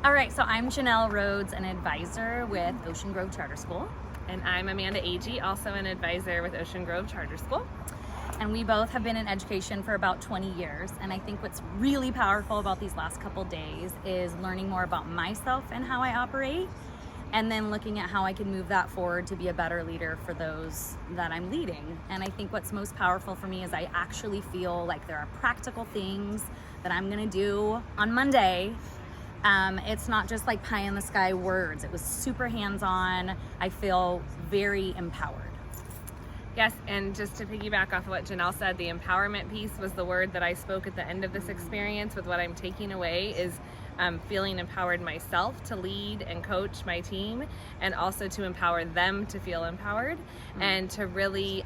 All right, so I'm Janelle Rhoads, an advisor with Ocean Grove Charter School. And I'm Amanda Agee, also an advisor with Ocean Grove Charter School. And we both have been in education for about 20 years. And I think what's really powerful about these last couple days is learning more about myself and how I operate, and then looking at how I can move that forward to be a better leader for those that I'm leading. And I think what's most powerful for me is I actually feel like there are practical things that I'm gonna do on Monday. It's not just like pie in the sky words. It was super hands-on. I feel very empowered. Yes, and just to piggyback off of what Janelle said, the empowerment piece was the word that I spoke at the end of this experience. With what I'm taking away is feeling empowered myself to lead and coach my team, and also to empower them to feel empowered and to really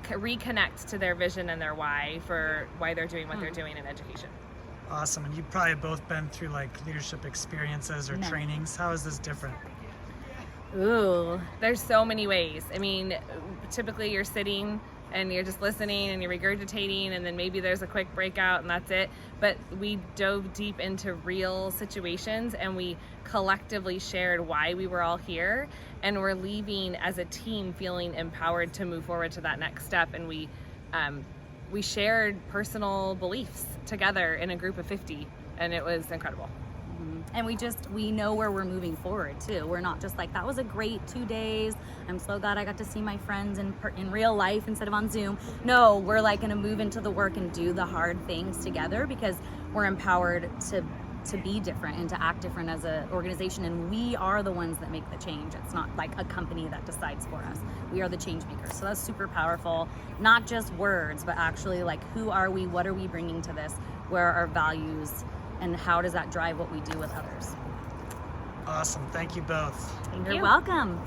reconnect to their vision and their why for why they're doing what they're doing in education. Awesome. And you've probably both been through like leadership experiences or trainings. How is this different? Ooh. There's so many ways. I mean, typically you're sitting and you're just listening and you're regurgitating, and then maybe there's a quick breakout and that's it. But we dove deep into real situations, and we collectively shared why we were all here, and we're leaving as a team feeling empowered to move forward to that next step. And we shared personal beliefs together in a group of 50, and it was incredible. And we know where we're moving forward too. We're not just like, that was a great 2 days, I'm so glad I got to see my friends in real life instead of on Zoom. No, we're like gonna move into the work and do the hard things together, because we're empowered to be different and to act different as an organization, and we are the ones that make the change. It's not like a company that decides for us. We are the change makers. So that's super powerful. Not just words, but actually like, who are we? What are we bringing to this? Where are our values? And how does that drive what we do with others? Awesome. Thank you both. Thank You're you. welcome.